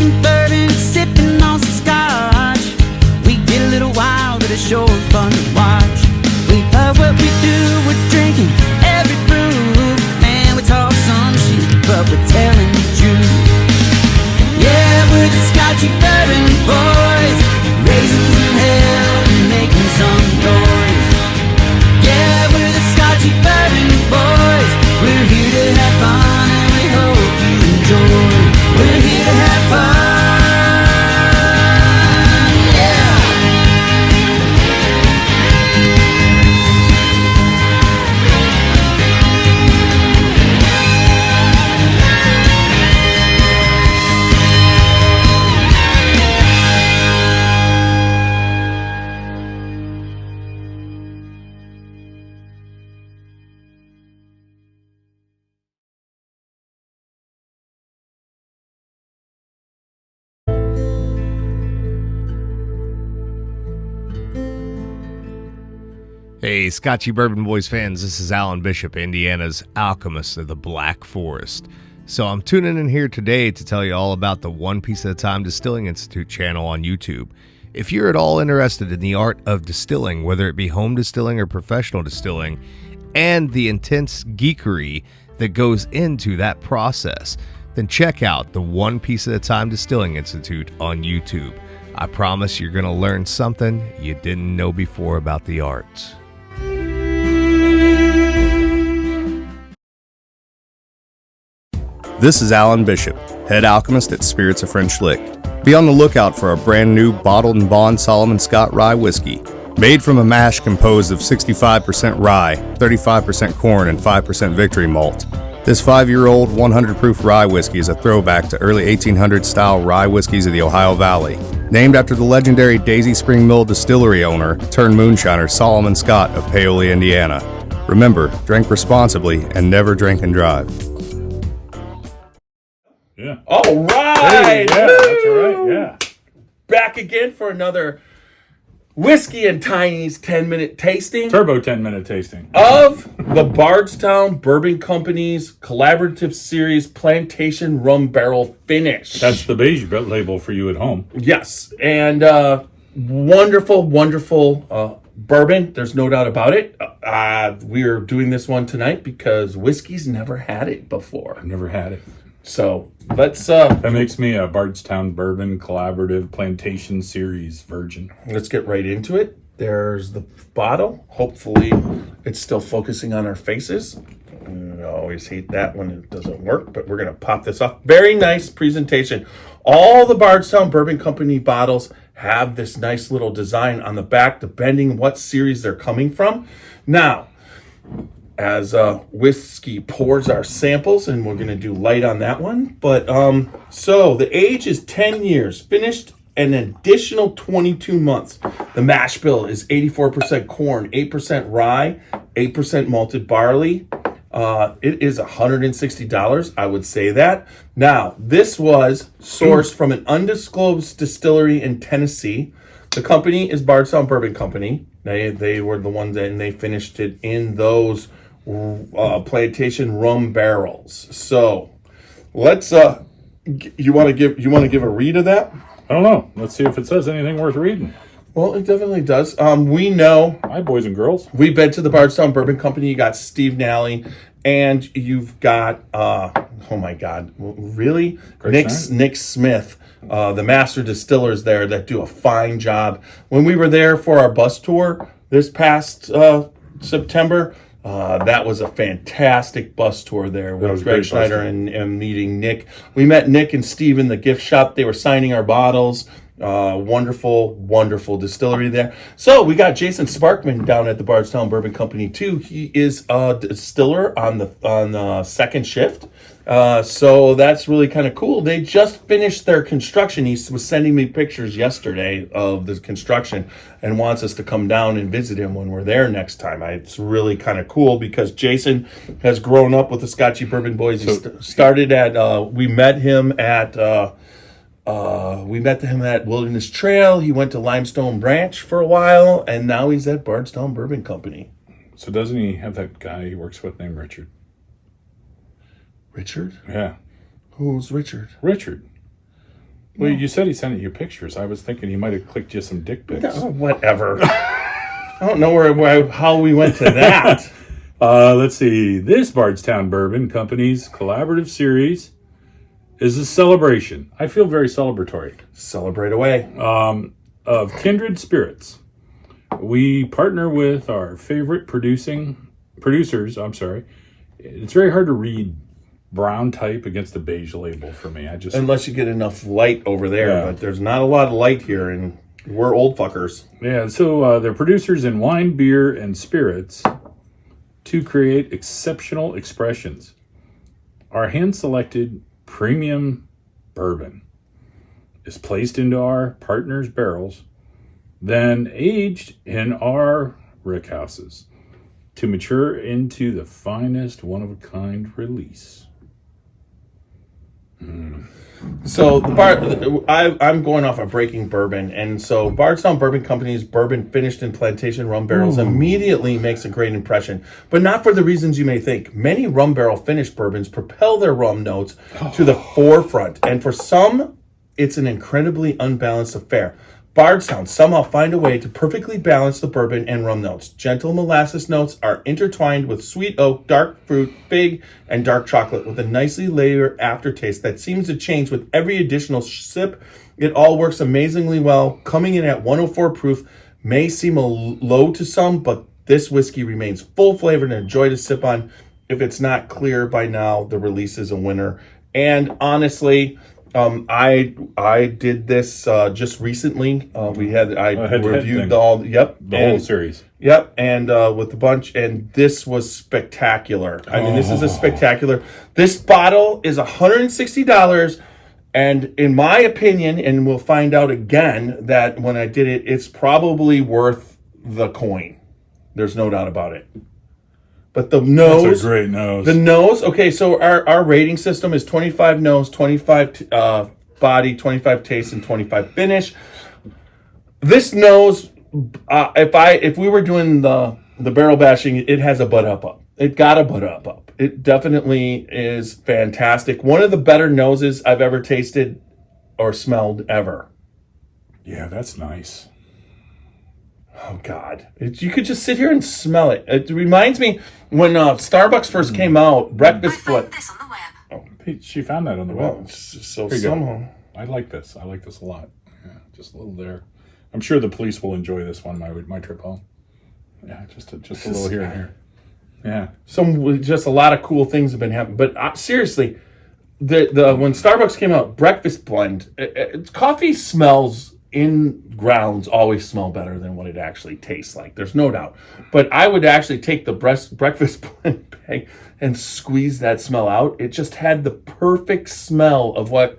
drinking bourbon, sipping on some scotch. We get a little wild, but it's sure fun to watch. We love what we do, we're drinking every brew. Man, we talk some shit, but we're telling the truth. Yeah, we're the Scotchy Bourbon Boys, raisins in hell and making some noise. Yeah, we're the Scotchy Bourbon Boys. We're here to have fun and we hope you enjoy. We're here to have fun, yeah. Hey, Scotchy Bourbon Boys fans, this is Alan Bishop, Indiana's alchemist of the Black Forest. So I'm tuning in here today to tell you all about the One Piece at a Time Distilling Institute channel on YouTube. If you're at all interested in the art of distilling, whether it be home distilling or professional distilling, and the intense geekery that goes into that process, then check out the One Piece at a Time Distilling Institute on YouTube. I promise you're going to learn something you didn't know before about the arts. This is Alan Bishop, head alchemist at Spirits of French Lick. Be on the lookout for a brand new bottled and bond Solomon Scott rye whiskey, made from a mash composed of 65% rye, 35% corn, and 5% victory malt. This 5-year-old 100 proof rye whiskey is a throwback to early 1800s style rye whiskeys of the Ohio Valley. Named after the legendary Daisy Spring Mill distillery owner turned moonshiner Solomon Scott of Paoli, Indiana. Remember, drink responsibly and never drink and drive. Yeah. All right. Hey, yeah, that's right. Yeah. Back again for another Whisky Tinys 10-minute tasting Turbo 10-minute tasting. of the Bardstown Bourbon Company's collaborative series Plantation Rum Barrel Finish. That's the beige label for you at home. Yes, and wonderful, wonderful bourbon. There's no doubt about it. We are doing this one tonight because whiskey's never had it before. I've never had it. So let's That makes me a Bardstown Bourbon Collaborative Plantation Series virgin. let's get right into it. There's the bottle. Hopefully, it's still focusing on our faces. I always hate that when it doesn't work, but we're gonna pop this off. Very nice presentation. All the Bardstown Bourbon Company bottles have this nice little design on the back, depending what series they're coming from. Now, as whiskey pours our samples, and we're going to do light on that one. But so the age is 10 years, finished an additional 22 months. The mash bill is 84% corn, 8% rye, 8% malted barley. It is $160. I would say that. Now, this was sourced from an undisclosed distillery in Tennessee. The company is Bardstown Bourbon Company. They were the ones that, and they finished it in those Plantation Rum barrels. So let's you want to give a read of that? I don't know. Let's see if it says anything worth reading. Well, it definitely does. We know. Hi, boys and girls. We've been to the Bardstown Bourbon Company. You got Steve Nally, and you've got oh my God, really? Nick Smith, the master distillers there that do a fine job. When we were there for our bus tour this past September, that was a fantastic bus tour there with Greg Schneider and meeting Nick. We met Nick and Steve in the gift shop. They were signing our bottles. Wonderful, wonderful distillery there. So we got Jason Sparkman down at the Bardstown Bourbon Company too. He is a distiller on the second shift. So that's really kind of cool. They just finished their construction. He was sending me pictures yesterday of the construction and wants us to come down and visit him when we're there next time. It's really kind of cool because Jason has grown up with the Scotchy Bourbon Boys. He started at, we met him at Wilderness Trail. He went to Limestone Branch for a while, and now he's at Bardstown Bourbon Company. So doesn't he have that guy he works with named Richard? Richard? Yeah. Who's Richard? Richard. Well, you said he sent you pictures. I was thinking he might have clicked you some dick pics. Oh, whatever. I don't know how we went to that. Let's see. This Bardstown Bourbon Company's collaborative series is a celebration. I feel very celebratory. Celebrate away. Of kindred spirits. We partner with our favorite producers. It's very hard to read brown type against a beige label for me. Unless you get enough light over there, but there's not a lot of light here, and we're old fuckers. Yeah, so they're producers in wine, beer, and spirits to create exceptional expressions. Our hand-selected premium bourbon is placed into our partners' barrels, then aged in our rickhouses to mature into the finest one-of-a-kind release. So I'm going off of Breaking Bourbon, and so Bardstown Bourbon Company's bourbon finished in plantation rum barrels immediately makes a great impression, but not for the reasons you may think. Many rum barrel finished bourbons propel their rum notes to the forefront, and for some, it's an incredibly unbalanced affair. Bardstown somehow find a way to perfectly balance the bourbon and rum notes. Gentle molasses notes are intertwined with sweet oak, dark fruit, fig, and dark chocolate with a nicely layered aftertaste that seems to change with every additional sip. It all works amazingly well. Coming in at 104 proof may seem low to some, but this whiskey remains full flavored and a joy to sip on. If it's not clear by now, the release is a winner. And honestly, I did this just recently. I reviewed the whole series. Yep, and with a bunch, and this was spectacular. I mean, this is a spectacular. This bottle is $160, and in my opinion, and we'll find out again that when I did it, it's probably worth the coin. There's no doubt about it. But the nose... That's a great nose. The nose... Okay, so our rating system is 25 nose, 25 body, 25 taste, and 25 finish. This nose, if we were doing the barrel bashing, it has a butt up. It got a butt up. It definitely is fantastic. One of the better noses I've ever tasted or smelled ever. Yeah, that's nice. Oh, God. You could just sit here and smell it. It reminds me when Starbucks first came out, breakfast foot. This on the web. Hey, she found that on the Well, web. so Here you go. somehow. I like this. I like this a lot. Yeah, just a little there. I'm sure the police will enjoy this one, my trip home. Yeah, just a little here and here. Yeah. Just a lot of cool things have been happening. But seriously, the when Starbucks came out, breakfast blend, coffee smells in grounds always smell better than what it actually tastes like. There's no doubt. But I would actually take the breakfast blend bag and squeeze that smell out. It just had the perfect smell of what,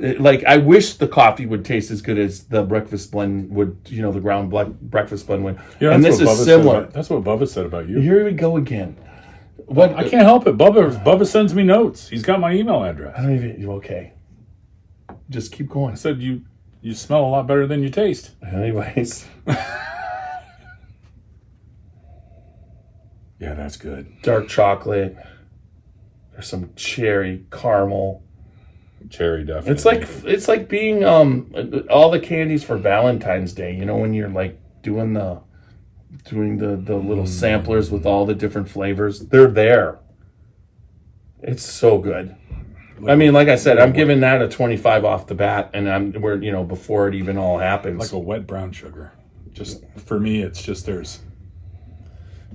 I wish the coffee would taste as good as the breakfast blend would, the ground breakfast blend would. Yeah, and this is similar. That's what Bubba said about you. Here we go again. I can't help it. Bubba sends me notes. He's got my email address. I don't even, okay. Just keep going. I said you smell a lot better than you taste. Anyways. Yeah, that's good. Dark chocolate. There's some cherry, caramel. Cherry, definitely. It's like being all the candies for Valentine's Day. When you're doing the little samplers with all the different flavors. They're there. It's so good. I mean, like I said, I'm giving that a 25 off the bat, and we're before it even all happens. Like a wet brown sugar. Just for me, it's just there's.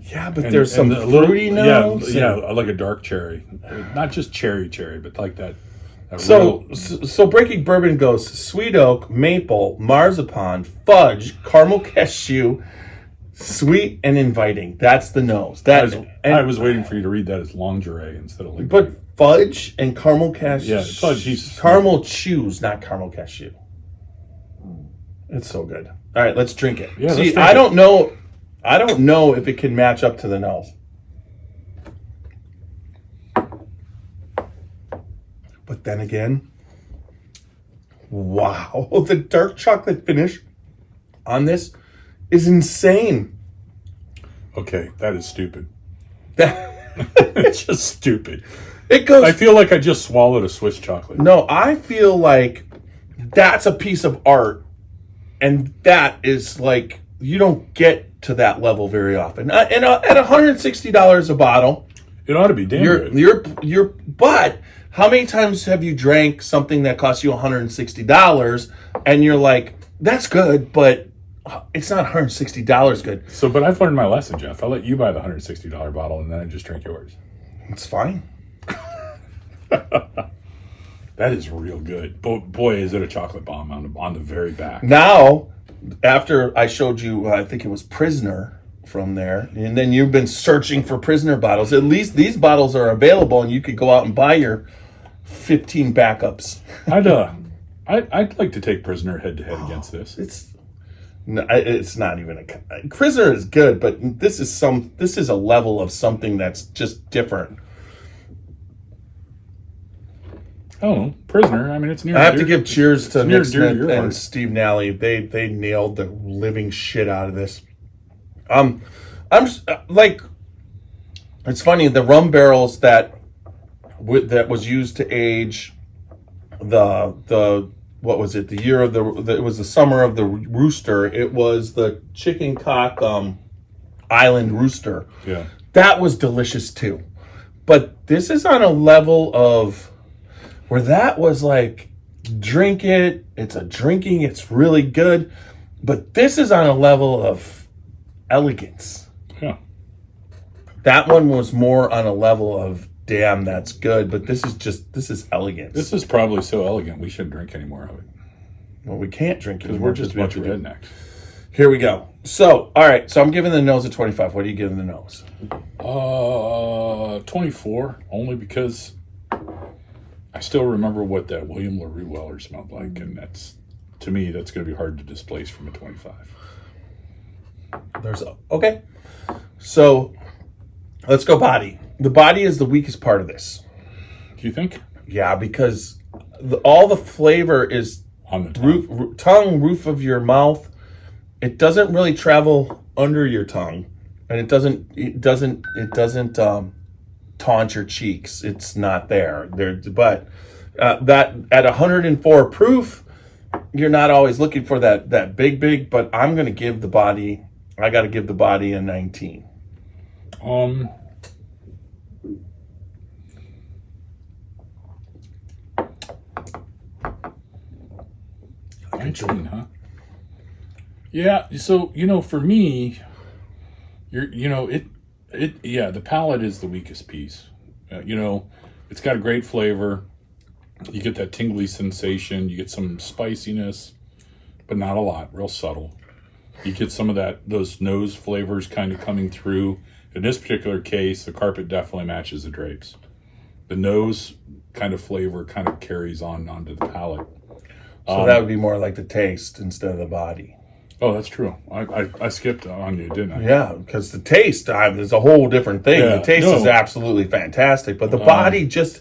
Yeah, but there's some fruity notes. Yeah, like a dark cherry, not just cherry, but like that. So Breaking Bourbon goes sweet oak, maple, marzipan, fudge, caramel cashew, sweet and inviting. That's the nose. I was waiting for you to read that as lingerie instead of But fudge and caramel cashew. Yeah, fudge. Caramel chews, not caramel cashew. It's so good. All right, let's drink it. Yeah, see, I don't know if it can match up to the nose. But then again, wow, the dark chocolate finish on this is insane. Okay, that is stupid. That It's just stupid. it goes. I feel like I just swallowed a Swiss chocolate. No, I feel like That's a piece of art, and that is like you don't get to that level very often. And at $160 a bottle, It ought to be damn good. but how many times have you drank something that costs you $160 and you're like, that's good, but it's not $160 good. So, but I've learned my lesson, Jeff. I'll let you buy the $160 bottle, and then I just drink yours. It's fine. That is real good. Boy, is it a chocolate bomb on the very back. Now, after I showed you, I think it was Prisoner from there, and then you've been searching for Prisoner bottles. At least these bottles are available, and you could go out and buy your 15 backups. I'd like to take Prisoner head to head against this. It's not even a Prisoner is good, but this is a level of something that's just different. Oh, Prisoner. I mean, it's near. I have to give cheers to near Nick dear to Smith your and heart. Steve Nally. They nailed the living shit out of this. Like, it's funny, the rum barrels that was used to age the what was it? The year of it was the summer of the rooster. It was the chicken cock island rooster. Yeah. That was delicious too. But this is on a level of where that was like, drink it, it's really good. But this is on a level of elegance. Yeah. That one was more on a level of, damn, that's good. But this is elegance. This is probably so elegant we shouldn't drink any more of it. Well, we can't drink it Because we're just a bunch of rednecks. Here we go. So, all right. So I'm giving the nose a 25. What are you giving the nose? 24, only because I still remember what that William LaRue Weller smelled like, and to me, that's going to be hard to displace from a 25. Okay. So let's go body. The body is the weakest part of this. Do you think? Yeah, because all the flavor is On the tongue. tongue, roof of your mouth. It doesn't really travel under your tongue, and it doesn't taunt your cheeks. It's not there. But that at 104 proof, you're not always looking for that big. But I'm gonna give the body. I got to give the body a 19. 19, huh? Yeah, so, for me, the palate is the weakest piece. It's got a great flavor. You get that tingly sensation. You get some spiciness, but not a lot, real subtle. You get some of those nose flavors kind of coming through. In this particular case, the carpet definitely matches the drapes. The nose kind of flavor kind of carries onto the palate. So that would be more like the taste instead of the body. Oh, that's true. I skipped on you, didn't I? Yeah, because the taste is a whole different thing. Yeah, the taste is absolutely fantastic, but the body just,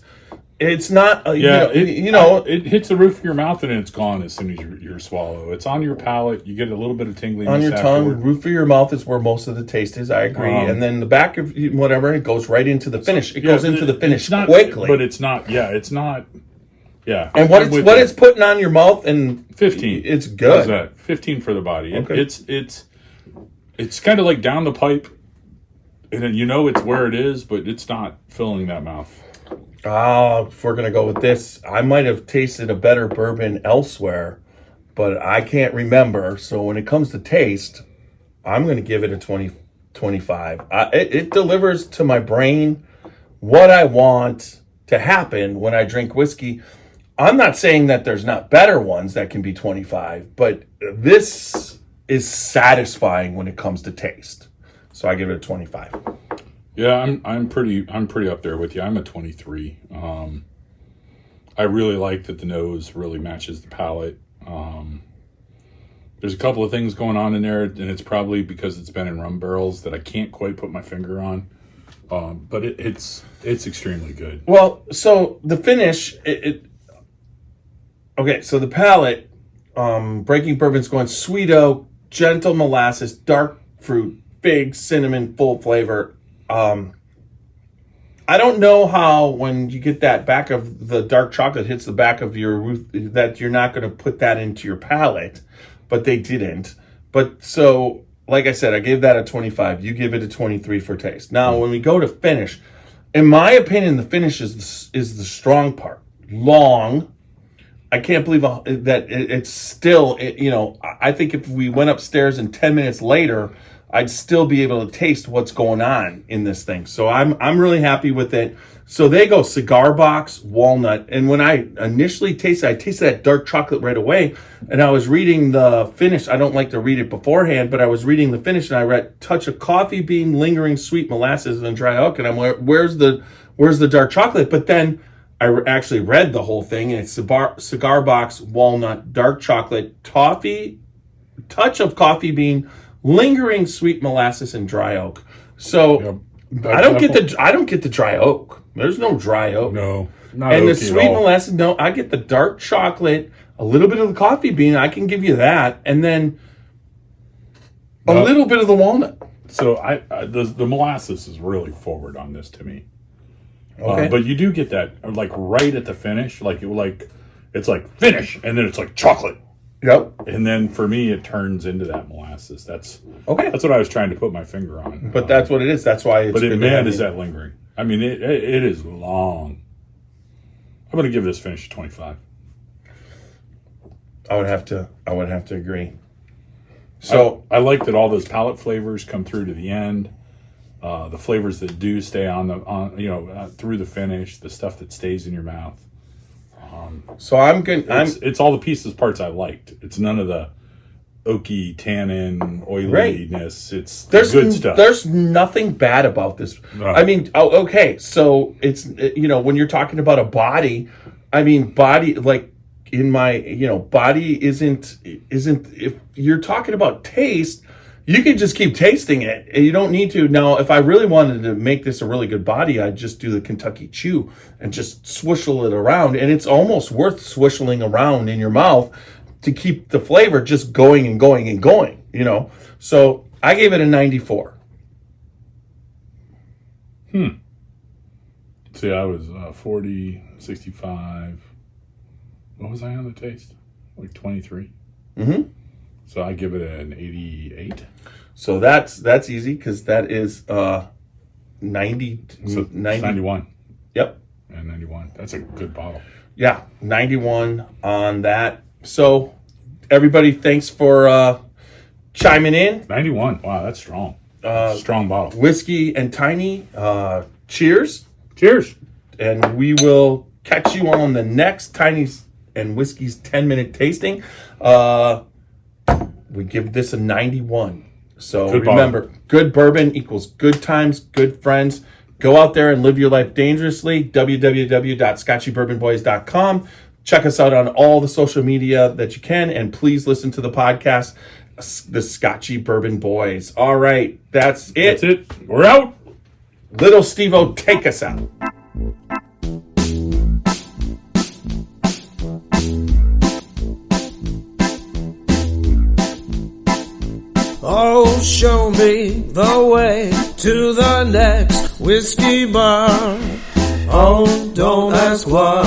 it's not, it hits the roof of your mouth and it's gone as soon as you swallow. It's on your palate. You get a little bit of tingling on your tongue. Roof of your mouth is where most of the taste is. I agree. And then the back of whatever, it goes right into the finish. It goes into the finish quickly. But it's not. Yeah, it's not. Yeah. And what it's putting on your mouth, and 15. It's good. How's that? 15 for the body. Okay. It's kind of like down the pipe, and then it's where it is, but it's not filling that mouth. If we're gonna go with this, I might have tasted a better bourbon elsewhere, but I can't remember. So when it comes to taste, I'm gonna give it a 25. It delivers to my brain what I want to happen when I drink whiskey. I'm not saying that there's not better ones that can be 25, but this is satisfying when it comes to taste. So I give it a 25. Yeah, I'm pretty up there with you. I'm a 23. I really like that the nose really matches the palate. There's a couple of things going on in there, and it's probably because it's been in rum barrels that I can't quite put my finger on. But it's extremely good. Well, so the finish, okay, so the palate, Breaking Bourbon's going sweet oak, gentle molasses, dark fruit, fig, cinnamon, full flavor. I don't know how when you get that back of the dark chocolate hits the back of your roof that you're not going to put that into your palate, but they didn't. But so, like I said, I gave that a 25. You give it a 23 for taste. Now, when we go to finish, in my opinion, the finish is the strong part. Long. I can't believe that it's still, I think if we went upstairs and 10 minutes later, I'd still be able to taste what's going on in this thing. So I'm really happy with it. So they go cigar box, walnut. And when I initially tasted, I tasted that dark chocolate right away. And I was reading the finish. I don't like to read it beforehand, but I was reading the finish and I read touch of coffee bean, lingering sweet molasses and dry oak. And I'm like, where's the dark chocolate? But then I actually read the whole thing. And it's cigar box, walnut, dark chocolate, toffee, touch of coffee bean, lingering sweet molasses and dry oak. So I don't get the dry oak. There's no dry oak. No, not and the oaky sweet at all. molasses. No, I get the dark chocolate, a little bit of the coffee bean. I can give you that, and then a little bit of the walnut. So the molasses is really forward on this to me. Okay. But you do get that like right at the finish, it's like finish, and then it's like chocolate. Yep. And then for me, it turns into that molasses. That's Okay. That's what I was trying to put my finger on. But that's what it is. That's why it's. But good it to have is you. that lingering. I mean, it is long. I'm going to give this finish a 25. I would have to agree. So I like that all those palate flavors come through to the end. The flavors that do stay through the finish, the stuff that stays in your mouth. It's all the parts I liked. It's none of the oaky, tannin, oiliness. It's the good stuff. There's nothing bad about this. Right. I mean, okay, so it's when you're talking about a body, I mean body like in my body isn't if you're talking about taste, you can just keep tasting it and you don't need to. Now, if I really wanted to make this a really good body, I'd just do the Kentucky Chew and just swishel it around, and it's almost worth swishling around in your mouth to keep the flavor just going and going and going, So I gave it a 94. See, I was 40, 65. What was I on the taste? Like 23. Mm-hmm. So I give it an 88. So that's easy because that is 90. So 91. Yep. And 91. That's a good bottle. Yeah, 91 on that. So everybody, thanks for chiming in. 91. Wow, that's strong. Strong bottle. Whiskey and Tiny, cheers. Cheers. And we will catch you on the next Tiny's and Whiskey's 10-minute tasting. We give this a 91. So Good remember, bottle. good bourbon equals good times, good friends. Go out there and live your life dangerously. www.scotchybourbonboys.com. Check us out on all the social media that you can. And please listen to the podcast, The Scotchy Bourbon Boys. All right, that's it. That's it. We're out. Little Steve-O, take us out. Oh, show me the way to the next whiskey bar. Oh, don't ask why.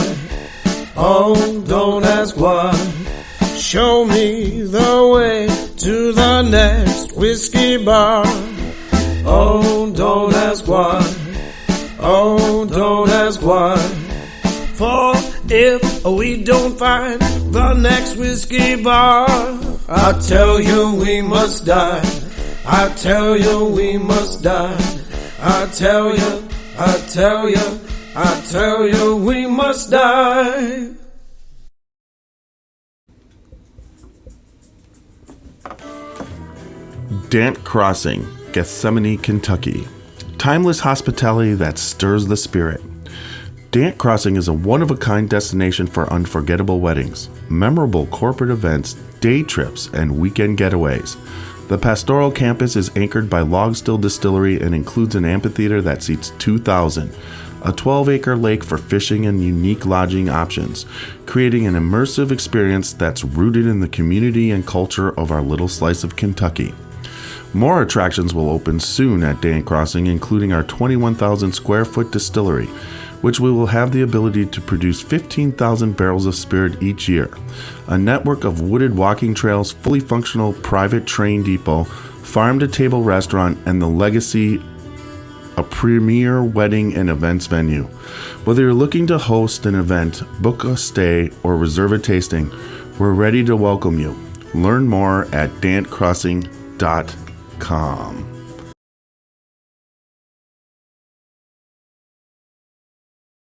Oh, don't ask why. Show me the way to the next whiskey bar. Oh, don't ask why. Oh, don't ask why. For if we don't find the next whiskey bar, I tell you we must die. I tell you we must die. I tell you, I tell you, I tell you we must die. Dant Crossing, Gethsemane, Kentucky. Timeless hospitality that stirs the spirit. Dant Crossing is a one-of-a-kind destination for unforgettable weddings, memorable corporate events, day trips, and weekend getaways. The pastoral campus is anchored by Log Still Distillery and includes an amphitheater that seats 2,000, a 12-acre lake for fishing and unique lodging options, creating an immersive experience that's rooted in the community and culture of our little slice of Kentucky. More attractions will open soon at Dant Crossing, including our 21,000 square foot distillery, which we will have the ability to produce 15,000 barrels of spirit each year, a network of wooded walking trails, fully functional private train depot, farm-to-table restaurant, and the Legacy, a premier wedding and events venue. Whether you're looking to host an event, book a stay, or reserve a tasting, we're ready to welcome you. Learn more at dantcrossing.com.